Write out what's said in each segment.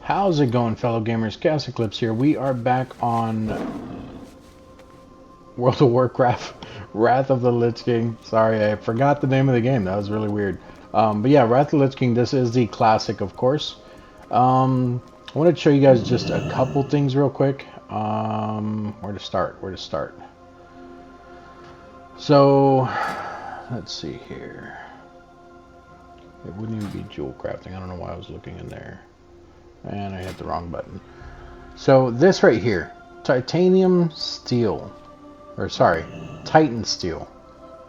How's it going, fellow gamers? ChaosEclipse here. We are back on World of Warcraft, Wrath of the Lich King. Sorry, I forgot the name of the game. That was really weird. But yeah, Wrath of the Lich King, this is the classic, of course. I wanted to show you guys just a couple things real quick. Where to start? So, let's see here. It wouldn't even be jewel crafting. I don't know why I was looking in there. And I hit the wrong button. So this right here, titanium steel, or sorry, titan steel.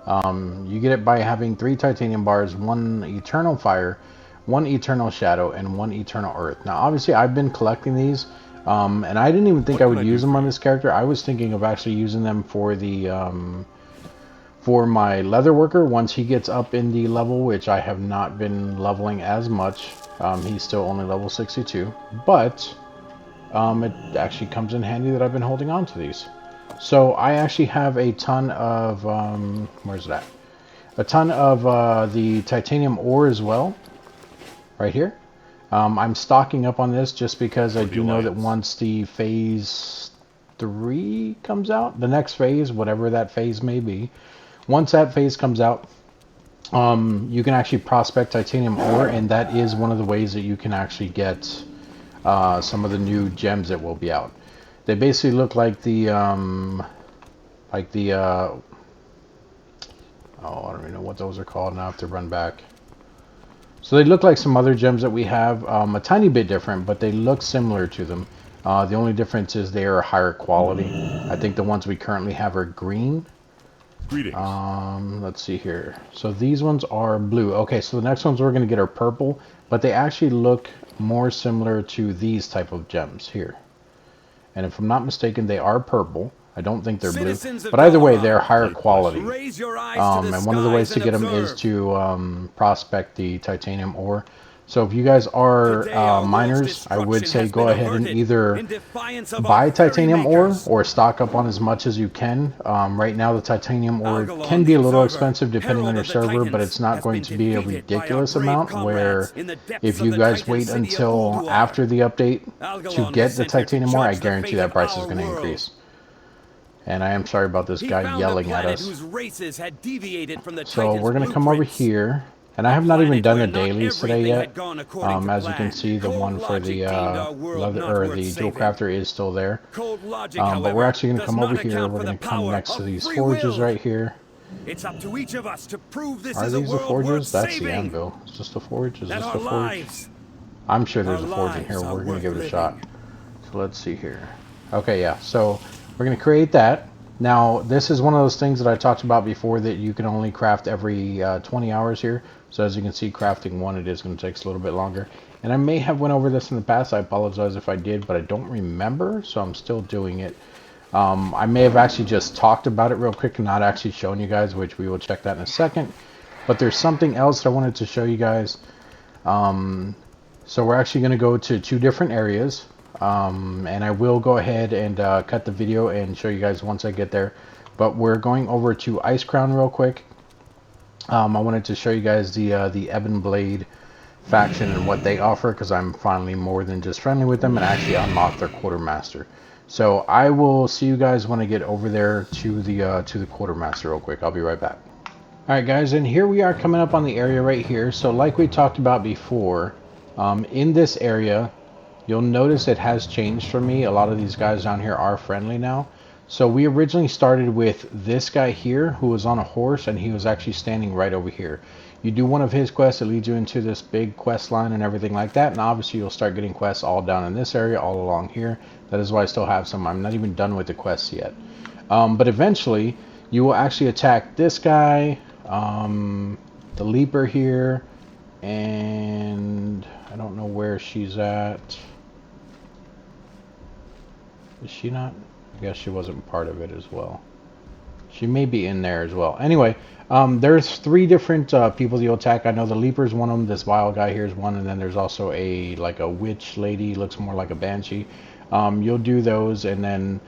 You get it by having 3 titanium bars, 1 eternal fire, 1 eternal shadow, and 1 eternal earth. Now obviously I've been collecting these, and I didn't even think I would use them on this character. I was thinking of actually using them for the for my leather worker once he gets up in the level, which I have not been leveling as much. He's still only level 62, but it actually comes in handy that I've been holding on to these. So I actually have a ton of, where's that? A ton of the titanium ore as well, right here. I'm stocking up on this just because I do know that once the phase 3 comes out, the next phase, whatever that phase may be, once that phase comes out, you can actually prospect titanium ore, and that is one of the ways that you can actually get some of the new gems that will be out. They basically look like the oh, I don't even know what those are called now. I have to run back. So they look like some other gems that we have, a tiny bit different, but they look similar to them. The only difference is they are higher quality. I think the ones we currently have are green. Greetings. Let's see here. So these ones are blue. Okay, so the next ones we're going to get are purple, but they actually look more similar to these type of gems here. And if I'm not mistaken, they are purple. I don't think they're blue, but either way, they're higher quality. And one of the ways to get them is to prospect the titanium ore. So if you guys are miners, I would say go ahead and either buy titanium ore or stock up on as much as you can. Right now the titanium ore can be a little expensive depending on your server, but it's not going to be a ridiculous amount where if you guys wait until after the update to get the titanium ore, I guarantee that price is going to increase. And I am sorry about this guy yelling at us. So we're going to come over here. And I have not even done the dailies today yet. As you can see, the one for the leather or the jewel crafter is still there. But we're actually going to come over here. We're going to come next to these forges right here. It's up to each of us to prove this Are is a these the world forges? worth That's the saving. anvil. Is this the forge? Is That this our the forge? lives, I'm sure there's a our forge in here. lives We're are going to give it a worth shot. living. So let's see here. Okay, yeah. So we're going to create that. Now, this is one of those things that I talked about before that you can only craft every 20 hours here. So as you can see, crafting one, it is going to take a little bit longer. And I may have went over this in the past. I apologize if I did, but I don't remember, so I'm still doing it. I may have actually just talked about it real quick and not actually shown you guys, which we will check that in a second. But there's something else that I wanted to show you guys. So we're actually going to go to 2 different areas. And I will go ahead and cut the video and show you guys once I get there. But we're going over to Ice Crown real quick. I wanted to show you guys the Ebon Blade faction and what they offer, because I'm finally more than just friendly with them and actually unlocked their quartermaster. So I will see you guys when I get over there to the quartermaster real quick. I'll be right back. Alright guys, and here we are coming up on the area right here. So like we talked about before, in this area, you'll notice it has changed for me. A lot of these guys down here are friendly now. So we originally started with this guy here who was on a horse, and he was actually standing right over here. You do one of his quests, it leads you into this big quest line and everything like that, and obviously you'll start getting quests all down in this area, all along here. That is why I still have some. I'm not even done with the quests yet. But eventually you will actually attack this guy, the leaper here, and I don't know where she's at. Is she not? I guess she wasn't part of it as well. She may be in there as well. Anyway, there's 3 different people you'll attack. I know the Leaper's one of them. This Vile guy here is one. And then there's also like a witch lady. Looks more like a banshee. You'll do those, and then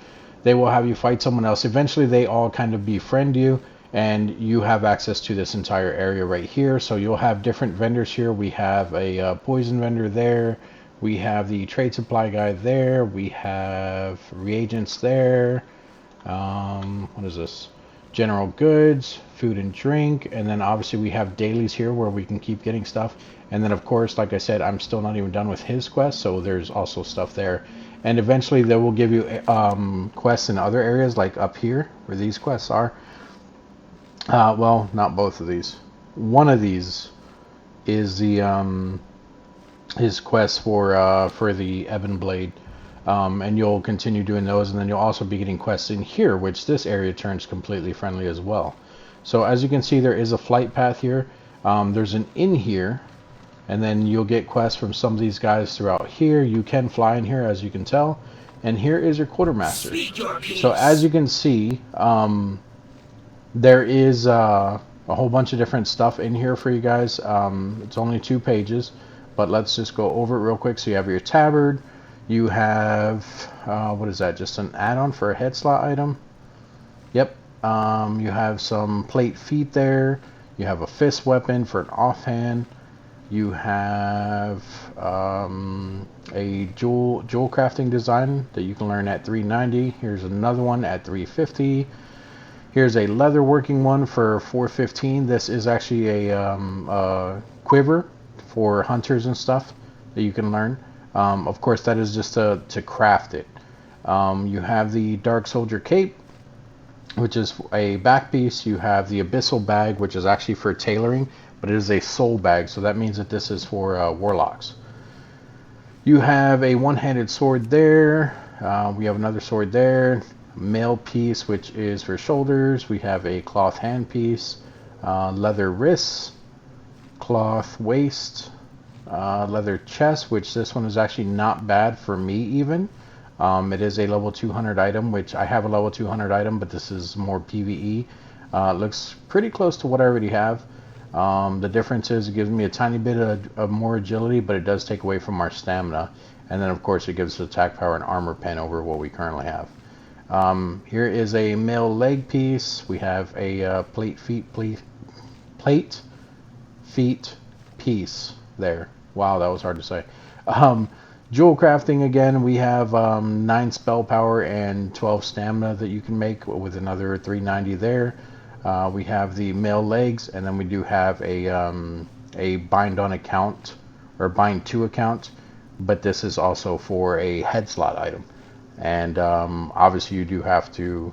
they will have you fight someone else. Eventually, they all kind of befriend you. And you have access to this entire area right here. So you'll have different vendors here. We have a poison vendor there. We have the trade supply guy there. We have reagents there. What is this? General goods, food and drink, and then obviously we have dailies here where we can keep getting stuff. And then of course, like I said, I'm still not even done with his quest, so there's also stuff there. And eventually they will give you quests in other areas, like up here where these quests are. Well, not both of these. One of these is the his quest for the Ebon blade. And you'll continue doing those, and then you'll also be getting quests in here, which this area turns completely friendly as well. So as you can see, there is a flight path here. There's an inn here, and then you'll get quests from some of these guys throughout here. You can fly in here, as you can tell, and here is your quartermaster. So as you can see, there is a whole bunch of different stuff in here for you guys. It's only 2 pages, but let's just go over it real quick. So you have your tabard. You have, what is that, just an add-on for a head slot item? Yep. You have some plate feet there. You have a fist weapon for an offhand. You have a jewel crafting design that you can learn at 390. Here's another one at 350. Here's a leather working one for 415. This is actually a quiver for hunters and stuff that you can learn. Of course, that is just to craft it. You have the Dark Soldier Cape, which is a back piece. You have the Abyssal Bag, which is actually for tailoring, but it is a soul bag, so that means that this is for warlocks. You have a one-handed sword there. We have another sword there. Mail piece, which is for shoulders. We have a cloth hand piece, leather wrists, cloth waist, leather chest, which this one is actually not bad for me even. It is a level 200 item, which I have a level 200 item, but this is more PvE. It looks pretty close to what I already have. The difference is it gives me a tiny bit of more agility, but it does take away from our stamina. And then of course it gives us attack power and armor pen over what we currently have. Here is a male leg piece. We have a plate feet piece there. Wow, that was hard to say. Jewel crafting again. We have 9 spell power and 12 stamina that you can make with another 390 there. We have the male legs, and then we do have a bind on account or bind to account, but this is also for a head slot item. And obviously you do have to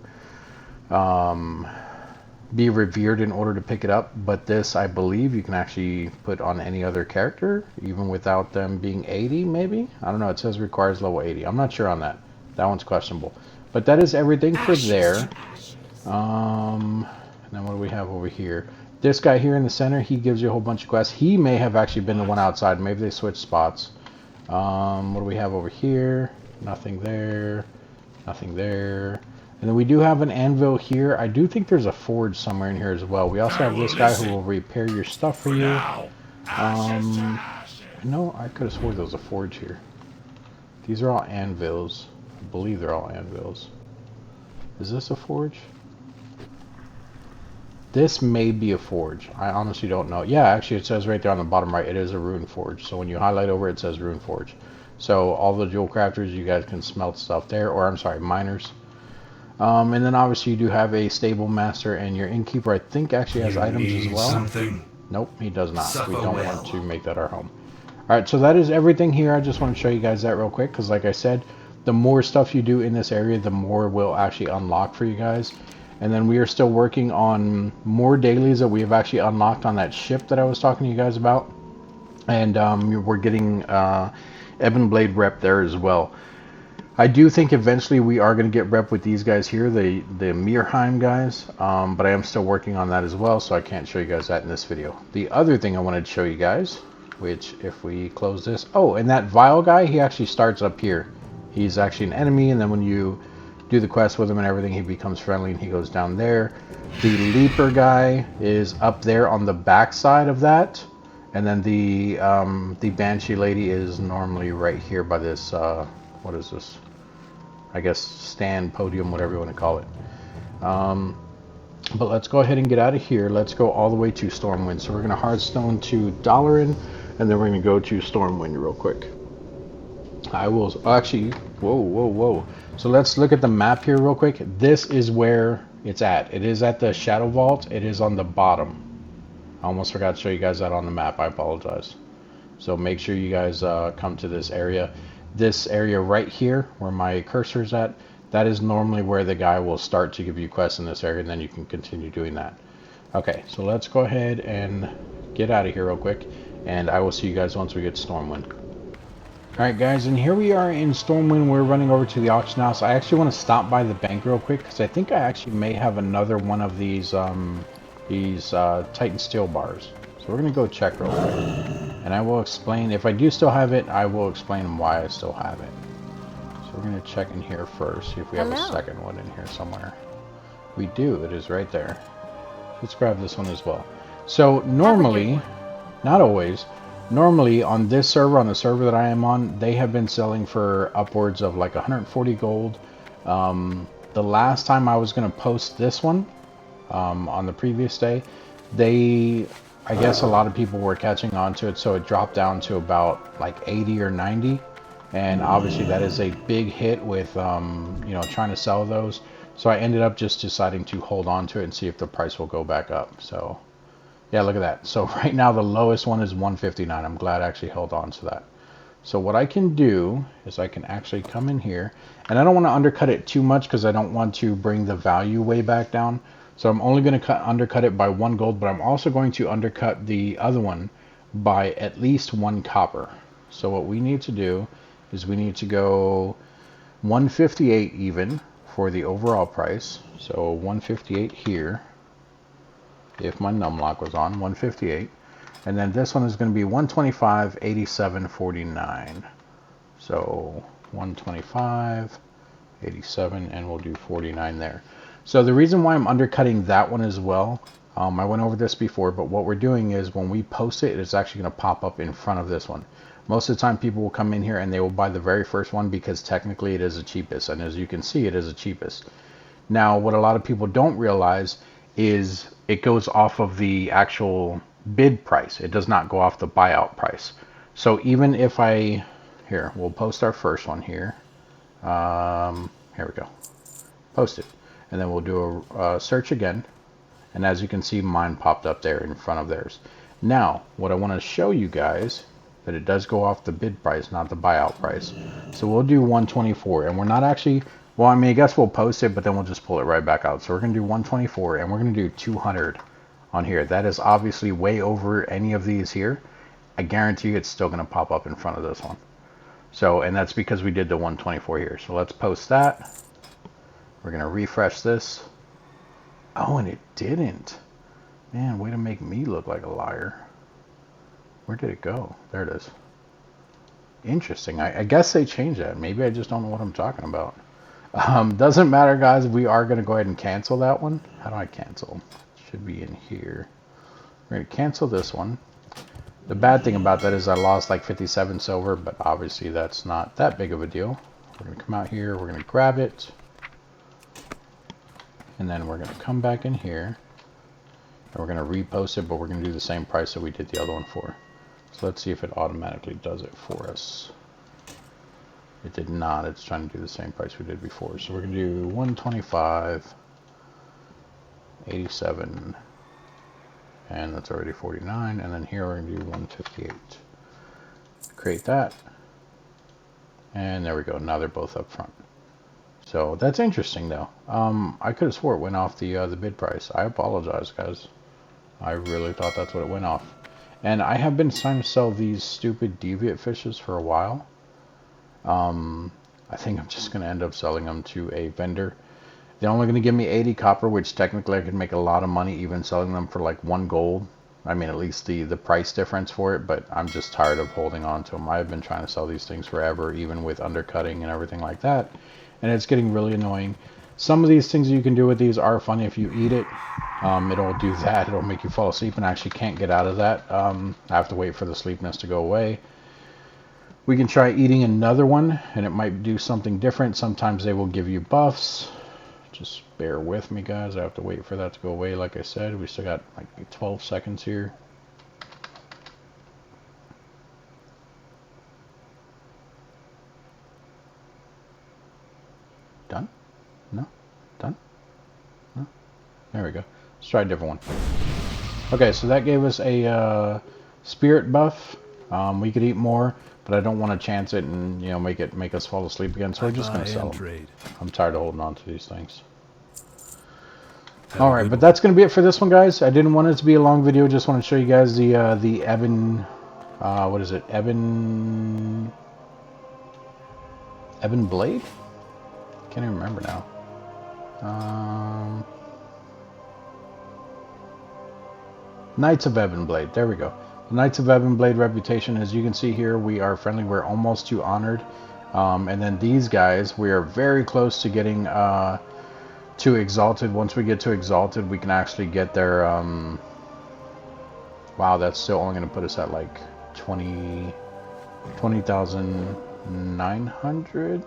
be revered in order to pick it up, but this I believe you can actually put on any other character even without them being 80 maybe. I don't know, it says requires level 80. I'm not sure on that. That one's questionable, but that is everything for there. And then what do we have over here? This guy here in the center, he gives you a whole bunch of quests. He may have actually been the one outside. Maybe they switched spots. What do we have over here? Nothing there, nothing there. And then we do have an anvil here. I do think there's a forge somewhere in here as well. We also have this guy who will repair your stuff for you. No, I could have swore there was a forge here. These are all anvils. I believe they're all anvils. Is this a forge? This may be a forge. I honestly don't know. Yeah, actually it says right there on the bottom right, it is a rune forge. So when you highlight over it says rune forge. So all the jewel crafters, you guys can smelt stuff there, or I'm sorry, miners. And then obviously you do have a stable master, and your innkeeper I think actually has items as well. Something? Nope, he does not. We don't want to make that our home. Alright, so that is everything here. I just want to show you guys that real quick, because like I said, the more stuff you do in this area, the more will actually unlock for you guys. And then we are still working on more dailies that we have actually unlocked on that ship that I was talking to you guys about. And we're getting Ebon Blade rep there as well. I do think eventually we are going to get rep with these guys here, the Mirheim guys, but I am still working on that as well, so I can't show you guys that in this video. The other thing I wanted to show you guys, which if we close this, oh, and that Vile guy, he actually starts up here. He's actually an enemy, and then when you do the quest with him and everything, he becomes friendly and he goes down there. The Leaper guy is up there on the back side of that. And then the Banshee lady is normally right here by this, what is this? I guess stand, podium, whatever you want to call it. But let's go ahead and get out of here. Let's go all the way to Stormwind. So we're going to Hearthstone to Dalaran, and then we're going to go to Stormwind real quick. I will actually, whoa, whoa, whoa. So let's look at the map here real quick. This is where it's at. It is at the Shadow Vault. It is on the bottom. I almost forgot to show you guys that on the map. I apologize. So make sure you guys come to this area. This area right here, where my cursor is at, that is normally where the guy will start to give you quests in this area, and then you can continue doing that. Okay, so let's go ahead and get out of here real quick, and I will see you guys once we get Stormwind. Alright guys, and here we are in Stormwind. We're running over to the auction house. I actually want to stop by the bank real quick, because I think I actually may have another one of these Titan steel bars. So we're going to go check real quick. And I will explain, if I do still have it, I will explain why I still have it. So we're going to check in here first, see if we have a second one in here somewhere. We do, it is right there. Let's grab this one as well. So normally, not always, normally on this server, on the server that I am on, they have been selling for upwards of like 140 gold. The last time I was going to post this one, on the previous day, I guess a lot of people were catching on to it, so it dropped down to about like 80 or 90. And obviously that is a big hit with, you know, trying to sell those. So I ended up just deciding to hold on to it and see if the price will go back up. So yeah, look at that. So right now the lowest one is 159. I'm glad I actually held on to that. So what I can do is I can actually come in here, and I don't want to undercut it too much because I don't want to bring the value way back down. So I'm only going to undercut it by 1 gold, but I'm also going to undercut the other one by at least 1 copper. So what we need to do is we need to go 158 even for the overall price. So 158 here, if my numlock was on, 158. And then this one is going to be 125, 87, 49. So 125, 87, and we'll do 49 there. So the reason why I'm undercutting that one as well, I went over this before, but what we're doing is when we post it, it's actually going to pop up in front of this one. Most of the time people will come in here and they will buy the very first one because technically it is the cheapest. And as you can see, it is the cheapest. Now, what a lot of people don't realize is it goes off of the actual bid price. It does not go off the buyout price. So even if here, we'll post our first one here. Here we go. Post it. And then we'll do a search again. And as you can see, mine popped up there in front of theirs. Now, what I want to show you guys, that it does go off the bid price, not the buyout price. So we'll do 124. And we're not actually, well, I mean, I guess we'll post it, but then we'll just pull it right back out. So we're going to do 124, and we're going to do 200 on here. That is obviously way over any of these here. I guarantee you it's still going to pop up in front of this one. So, and that's because we did the 124 here. So let's post that. We're going to refresh this. Oh, and it didn't. Man, way to make me look like a liar. Where did it go? There it is. Interesting. I guess they changed that. Maybe I just don't know what I'm talking about. Doesn't matter, guys. We are going to go ahead and cancel that one. How do I cancel? Should be in here. We're going to cancel this one. The bad thing about that is I lost like 57 silver, but obviously that's not that big of a deal. We're going to come out here. We're going to grab it. And then we're going to come back in here. And we're going to repost it, but we're going to do the same price that we did the other one for. So let's see if it automatically does it for us. It did not. It's trying to do the same price we did before. So we're going to do 125, 87, and that's already 49. And then here we're going to do 158. Create that. And there we go. Now they're both up front. So that's interesting though. I could have swore it went off the bid price. I apologize, guys. I really thought that's what it went off. And I have been trying to sell these stupid deviate fishes for a while. I think I'm just going to end up selling them to a vendor. They're only going to give me 80 copper, which technically I could make a lot of money even selling them for like 1 gold. I mean, at least the price difference for it, but I'm just tired of holding on to them. I've been trying to sell these things forever, even with undercutting and everything like that. And it's getting really annoying. Some of these things you can do with these are funny if you eat it. It'll do that. It'll make you fall asleep, and I actually can't get out of that. I have to wait for the sleepiness to go away. We can try eating another one, and it might do something different. Sometimes they will give you buffs. Just bear with me, guys. I have to wait for that to go away. Like I said, we still got like 12 seconds here. Done? No? Done? No? There we go. Let's try a different one. Okay, so that gave us a spirit buff. We could eat more, but I don't want to chance it and make us fall asleep again. So we're just gonna sell them. I'm tired of holding on to these things. All right, but that's gonna be it for this one, guys. I didn't want it to be a long video. Just want to show you guys the Ebon. What is it? Ebon Blade? Can't even remember now. Knights of Ebon Blade. There we go. The Knights of Ebon Blade reputation. As you can see here, we are friendly. We're almost to honored. And then these guys, we are very close to getting to exalted. Once we get to exalted, we can actually get their. Wow, that's still only going to put us at like 20,900.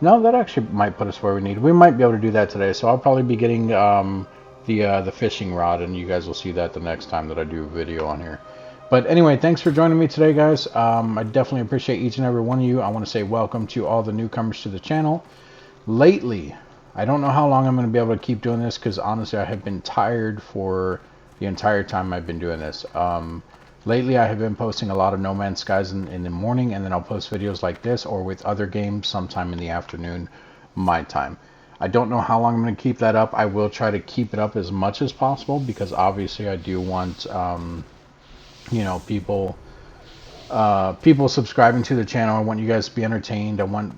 No, that actually might put us where we need. We might be able to do that today. So I'll probably be getting the fishing rod, and you guys will see that the next time that I do a video on here. But anyway, thanks for joining me today, guys. I definitely appreciate each and every one of you. I want to say welcome to all the newcomers to the channel. Lately, I don't know how long I'm going to be able to keep doing this, because honestly, I have been tired for the entire time I've been doing this. Lately, I have been posting a lot of No Man's Skies in the morning, and then I'll post videos like this or with other games sometime in the afternoon, my time. I don't know how long I'm going to keep that up. I will try to keep it up as much as possible, because obviously I do want, people subscribing to the channel. I want you guys to be entertained. I want,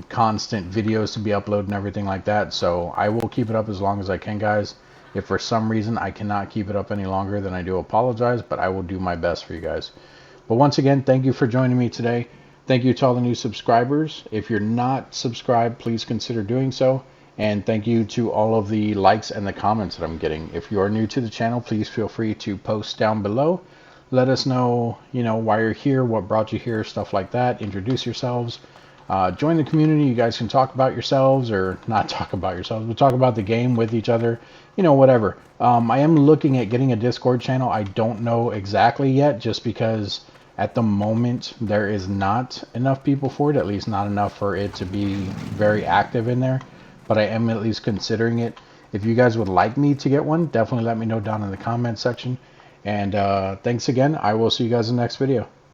constant videos to be uploaded and everything like that. So I will keep it up as long as I can, guys. If for some reason I cannot keep it up any longer, then I do apologize, but I will do my best for you guys. But once again, thank you for joining me today. Thank you to all the new subscribers. If you're not subscribed, please consider doing so. And thank you to all of the likes and the comments that I'm getting. If you are new to the channel, please feel free to post down below. Let us know, why you're here, what brought you here, stuff like that. Introduce yourselves. Join the community. You guys can talk about yourselves, or not talk about yourselves, but talk about the game with each other, whatever. I am looking at getting a Discord channel. I don't know exactly yet, just because at the moment there is not enough people for it, at least not enough for it to be very active in there, but I am at least considering it. If you guys would like me to get one, definitely let me know down in the comment section. And thanks again. I will see you guys in the next video.